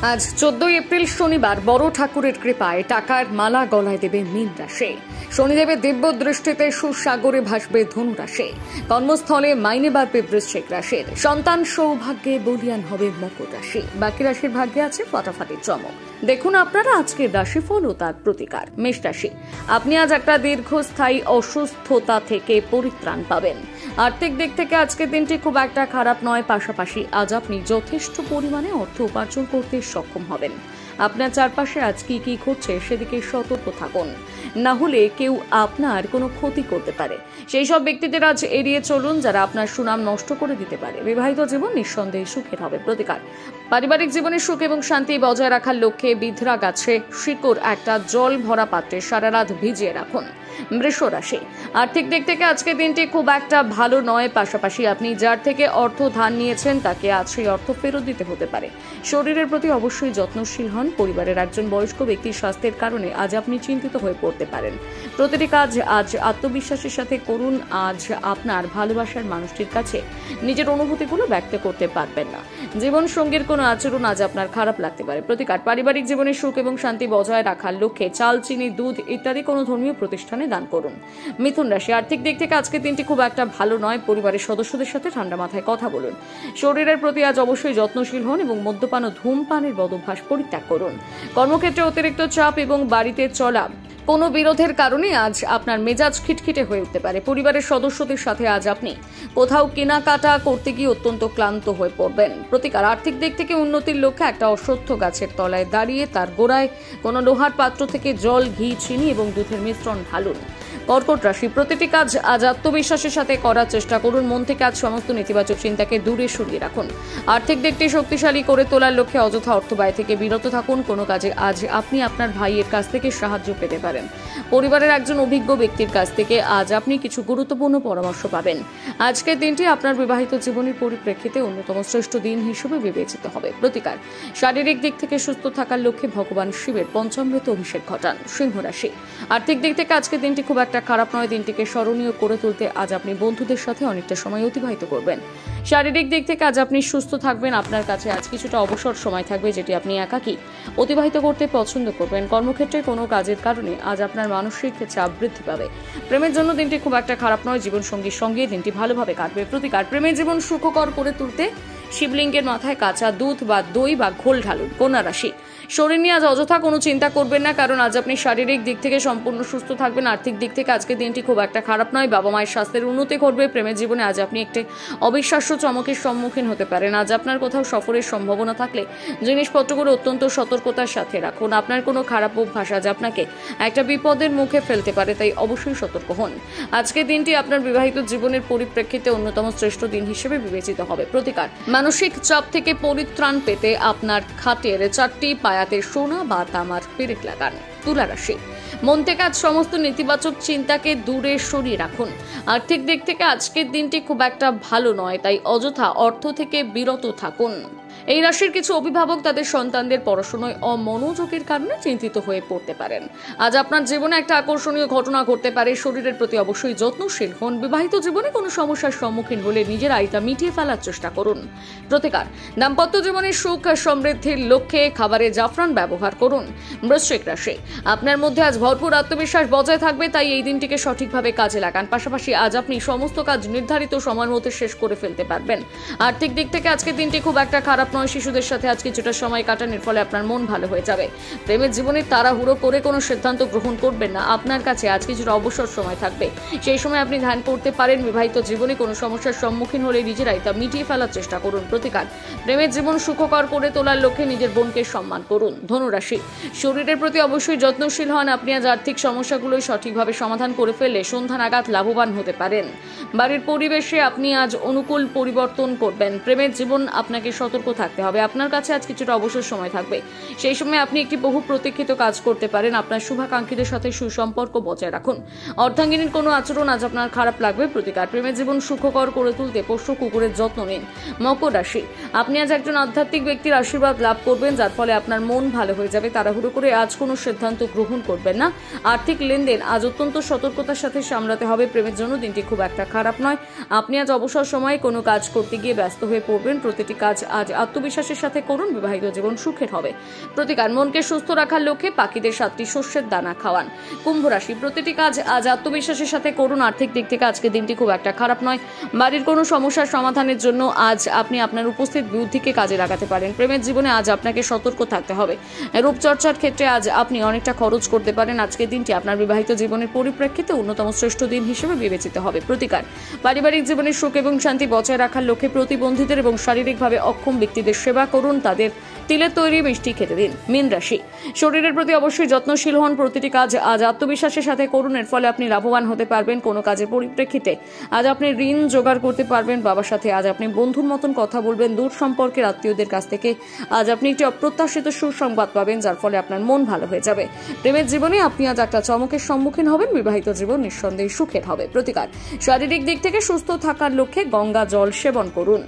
আজ 14 এপ্রিল শনিবার বড় ঠাকুরের কৃপায় টাকার মালা গলায় দেবে মীন রাশি। শনিদেবের দিব্য দৃষ্টিতে সুসাগরে ভাসবে ধনু রাশি। কর্মস্থলে মাইনে বাড়বে বৃশ্চিক রাশির। সন্তান সৌভাগ্যে বলিয়ান হবে মকর রাশি। বাকি রাশির ভাগ্যে আছে ফাটাফাটি চমক। দেখুন আপনারা আজকের রাশিফল ও তার প্রতিকার। মেষ রাশি, আপনি আজ একটা দীর্ঘস্থায়ী অসুস্থতা থেকে পরিত্রাণ পাবেন। আর্থিক দিক থেকে আজকের দিনটি খুব একটা খারাপ নয়, পাশাপাশি আজ আপনি যথেষ্ট পরিমাণে অর্থ উপার্জন করতে সক্ষম হবেন। আপনার চারপাশে আজ কি কি ঘটছে সেদিকে সতর্ক থাকুন, না হলে কেউ আপনার কোনো ক্ষতি করতে পারে। সেই সব ব্যক্তিদের আজ এড়িয়ে চলুন যারা আপনার সুনাম নষ্ট করে দিতে পারে। বিবাহিত জীবন নিঃসন্দেহে সুখের হবে। প্রতিকার, পারিবারিক জীবনে সুখ এবং শান্তি বজায় রাখার লক্ষ্যে বিধরা গাছে শিকড় একটা জল ভরা পাত্রে সারা রাত ভিজিয়ে রাখুন। বৃষ রাশি, আর্থিক দিক থেকে আজকের দিনটি খুব একটা ভালো নয়, পাশাপাশি আপনি যার থেকে অর্থ ধার নিয়েছেন তাকে আজ সেই অর্থ ফেরত দিতে হতে পারে। শরীরের প্রতি অবশ্যই যত্নশীল হন। পরিবারের একজন বয়স্ক ব্যক্তির স্বাস্থ্যের কারণে আজ আপনি চিন্তিত হয়ে পড়তে পারেন। প্রতিটি কাজ আজ আত্মবিশ্বাসের সাথে করুন। আজ আপনার ভালোবাসার মানুষটির কাছে নিজের অনুভূতিগুলো ব্যক্ত করতে পারবেন না। জীবন সঙ্গীর কোনো আচরণ আজ আপনার খারাপ লাগতে পারে। প্রতিকার, পারিবারিক জীবনে সুখ এবং শান্তি বজায় রাখার লক্ষ্যে চাল, চিনি, দুধ ইত্যাদি কোনো ধর্মীয় প্রতিষ্ঠানে দান করুন। মিথুন রাশি, আর্থিক দিক থেকে আজকের দিনটি খুব একটা ভালো নয়। পরিবারের সদস্যদের সাথে ঠান্ডা মাথায় কথা বলুন। শরীরের প্রতি আজ অবশ্যই যত্নশীল হন এবং মদ্যপান ও ধূমপানের বদভ্যাস পরিত্যাগ করুন। কর্মক্ষেত্রে অতিরিক্ত চাপ এবং বাড়িতে চলা কোনো বিরোধের কারণে আজ আপনার মেজাজ খিটখিটে হয়ে উঠতে পারে। পরিবারের সদস্যদের সাথে আজ আপনি কোথাও কেনাকাটা করতে গিয়ে অত্যন্ত ক্লান্ত হয়ে পড়বেন। প্রতিকার, আর্থিক দিক থেকে উন্নতির লক্ষ্যে একটা অশ্বত্থ গাছের তলায় দাঁড়িয়ে তার গোড়ায় কোনো লোহার পাত্র থেকে জল, ঘি, চিনি এবং দুধের মিশ্রণ ঢালুন। কর্কট রাশি, প্রতিটি কাজ আজ আত্মবিশ্বাসের সাথে করার চেষ্টা করুন। মন থেকে আজ সমস্ত নেতিবাচক চিন্তাকে দূরে সরিয়ে রাখুন। আর্থিক দিকটি শক্তিশালী করে তোলার লক্ষ্যে অযথা অর্থ ব্যয় থেকে বিরত থাকুন। কোনো কাজে আজ আপনি আপনার ভাইয়ের কাছ থেকে সাহায্য পেতে পারেন। পরিবারের একজন অভিজ্ঞ ব্যক্তির কাছ থেকে আজ আপনি কিছু গুরুত্বপূর্ণ পরামর্শ পাবেন। আজকের দিনটি আপনার বিবাহিত জীবনের পরিপ্রেক্ষিতে অন্যতম শ্রেষ্ঠ দিন হিসেবে বিবেচিত হবে। প্রতিকার, শারীরিক দিক থেকে সুস্থ থাকার লক্ষ্যে ভগবান শিবের পঞ্চামৃত অভিষেক ঘটান। সিংহ রাশি, আর্থিক দিক থেকে আজকের দিনটি খুব একটা খারাপ নয়। দিনটিকে স্মরণীয় করে তুলতে আজ আপনি বন্ধুদের সাথে অনেকটা সময় অতিবাহিত করবেন। শারীরিক দিক থেকে আজ আপনি সুস্থ থাকবেন। আপনার কাছে আজ কিছুটা অবসর সময় থাকবে যেটি আপনি একাকী অতিবাহিত করতে পছন্দ করবেন। কর্মক্ষেত্রে কোনো কাজের কারণে আজ আপনার মানসিক চাপ বৃদ্ধি পাবে। প্রেমের জন্য দিনটি খুব একটা খারাপ নয়। জীবনসঙ্গীর সঙ্গে দিনটি ভালোভাবে কাটবে। প্রতিকার, প্রেমের জীবন সুখকর করে তুলতে শিবলিঙ্গের মাথায় কাঁচা দুধ বা দই বা ঘোল ঢালুন। কন্যা রাশি, শরীর নিয়ে আজ অযথা কোনো চিন্তা করবেন না, কারণ আজ আপনি শারীরিক দিক থেকে সম্পূর্ণ সুস্থ থাকবেন। আর্থিক দিক থেকে আজকের দিনটি খুব একটা খারাপ নয়। বাবা মায়ের স্বাস্থ্যের উন্নতি ঘটবে। প্রেমের জীবনে আজ আপনি একটি অবিশ্বাস্য চমকের সম্মুখীন হতে পারেন। আজ আপনার কোথাও সফরের সম্ভাবনা থাকলে জিনিসপত্রগুলো অত্যন্ত সতর্কতার সাথে রাখুন। আপনার কোনো খারাপ অভ্যাস আজ আপনাকে একটা বিপদের মুখে ফেলতে পারে, তাই অবশ্যই সতর্ক হন। আজকের দিনটি আপনার বিবাহিত জীবনের পরিপ্রেক্ষিতে অন্যতম শ্রেষ্ঠ দিন হিসেবে বিবেচিত হবে। প্রতিকার, মানসিক চাপ থেকে পরিত্রাণ পেতে আপনার খাটের 4টি পায়াতে সোনা বা তামার পেরেক লাগান। তুলা রাশি, মন থেকে আজ সমস্ত নেতিবাচক চিন্তাকে দূরে সরিয়ে রাখুন। আর্থিক দিক থেকে আজকের দিনটি খুব একটা ভালো নয়, তাই অযথা অর্থ থেকে বিরত থাকুন। এই রাশির কিছু অভিভাবক তাদের সন্তানদের পড়াশোনায় অমনোযোগের কারণে চিন্তিত হয়ে পড়তে পারেন। আজ আপনার জীবনে একটা আকর্ষণীয় ঘটনা ঘটতে পারে। শরীরের প্রতি অবশ্যই যত্নশীল হন। বিবাহিত জীবনে কোনো সমস্যার সম্মুখীন হলে নিজেরাই তা মিটিয়ে ফেলার চেষ্টা করুন। প্রতিকার, দাম্পত্য জীবনে সুখ সমৃদ্ধির লক্ষ্যে খাবারে জাফরান ব্যবহার করুন। বৃশ্চিক রাশি, আপনার মধ্যে আজ ভরপুর আত্মবিশ্বাস বজায় থাকবে, তাই এই দিনটিকে সঠিকভাবে কাজে লাগান। পাশাপাশি আজ আপনি সমস্ত কাজ নির্ধারিত সময়ের মধ্যে শেষ করে ফেলতে পারবেন। আর্থিক দিক থেকে আজকের দিনটি খুব একটা খারাপ নয়। শিশুদের সাথে আজ কিছুটা সময় কাটানোর ফলে আপনার মন ভালো হয়ে যাবে। প্রেমের জীবনে তাড়াহুড়ো করে কোনো সিদ্ধান্ত গ্রহণ করবেন না। আপনার কাছে আজ কিছুটা অবসর সময় থাকবে, সেই সময় আপনি ধ্যান করতে পারেন। বিবাহিত জীবনে কোনো সমস্যার সম্মুখীন হলে নিজেরাই তা মিটিয়ে ফেলার চেষ্টা করুন। প্রতিকার, প্রেমের জীবন সুখকর করে তোলার লক্ষ্যে নিজের বোনকে সম্মান করুন। ধনুরাশি, শরীরের প্রতি অবশ্যই যত্নশীল হন। আপনি আজ আর্থিক সমস্যাগুলোই সঠিকভাবে সমাধান করে ফেললে সন্ধ্যা নাগাদ লাভবান হতে পারেন। বাড়ির পরিবেশে আপনি আজ অনুকূল পরিবর্তন করবেন। প্রেমের জীবন আপনাকে সতর্ক থাকতে হবে। আপনার কাছে আজ কিছুটা অবসর সময় থাকবে, সেই সময় আপনি একটি বহু প্রতীক্ষিত কাজ করতে পারেন। আপনার শুভাকাঙ্ক্ষীদের সাথে সুসম্পর্ক বজায় রাখুন। অর্ধাঙ্গিনীর কোনো আচরণ আজ আপনার খারাপ লাগবে। প্রতিকার, প্রেমের জীবন সুখকর করে তুলতে পোষ্য কুকুরের যত্ন নিন। মকর রাশি, আপনি আজ একজন আধ্যাত্মিক ব্যক্তির আশীর্বাদ লাভ করবেন, যার ফলে আপনার মন ভালো হয়ে যাবে। তাড়াহুড়ো করে আজ কোনো সিদ্ধান্ত গ্রহণ করবেন না। আর্থিক লেনদেন আজ অত্যন্ত সতর্কতার সাথে সামলাতে হবে। প্রেমের জন্য দিনটি খুব একটা খারাপ নয়। আপনি আজ অবসর সময়ে কোনো কাজ করতে গিয়ে ব্যস্ত হয়ে পড়বেন। প্রতিটি কাজ আজ আত্মবিশ্বাসের সাথে করুন, বিবাহিত জীবন সুখের হবে। প্রতিকার, মনকে সুস্থ রাখার লক্ষ্যে পাখিদের 7টি শস্যের দানা খাওয়ান। কুম্ভ রাশি, প্রতিটি কাজ আজ আত্মবিশ্বাসের সাথে করুন। আর্থিক দিক থেকে আজকের দিনটি খুব একটা খারাপ নয়। বাড়ির কোনো সমস্যার সমাধানের জন্য আজ আপনি আপনার উপস্থিত বুদ্ধিকে কাজে লাগাতে পারেন। প্রেমের জীবনে আজ আপনাকে সতর্ক থাকতে হবে। রূপচর্চার ক্ষেত্রে আজ আপনি অনেকটা খরচ করতে পারেন। আজকের দিনটি আপনার বিবাহিত জীবনের পরিপ্রেক্ষিতে অন্যতম শ্রেষ্ঠ দিন হিসেবে বিবেচিত হবে। প্রতিকার, পারিবারিক জীবনে সুখ এবং শান্তি বজায় রাখার লক্ষ্যে প্রতিবন্ধীদের এবং শারীরিকভাবে অক্ষম ব্যক্তিদের সেবা করুন, তাদের তিলের তৈরি মিষ্টি খেতে দিন। মীন রাশি, শরীরের প্রতি অবশ্যই যত্নশীল হন। প্রতিটি কাজ আজ আত্মবিশ্বাসের সাথে করুন, এর ফলে আপনি লাভবান হতে পারবেন। কোনো কাজের পরিপ্রেক্ষিতে আজ আপনি ঋণ জোগাড় করতে পারবেন। বাবার সাথে আজ আপনি বন্ধুর মতন কথা বলবেন। দূর সম্পর্কের আত্মীয়দের কাছ থেকে আজ আপনি একটি অপ্রত্যাশিত সুসংবাদ পাবেন, যার ফলে আপনার মন ভালো হয়ে যাবে। প্রেমের জীবনে আপনি আজ একটা চমকের সম্মুখীন হবেন। বিবাহিত জীবন নিঃসন্দেহে সুখের হবে। প্রতিকার, শারীরিক দিক থেকে সুস্থ থাকার লক্ষ্যে গঙ্গা জল সেবন করুন।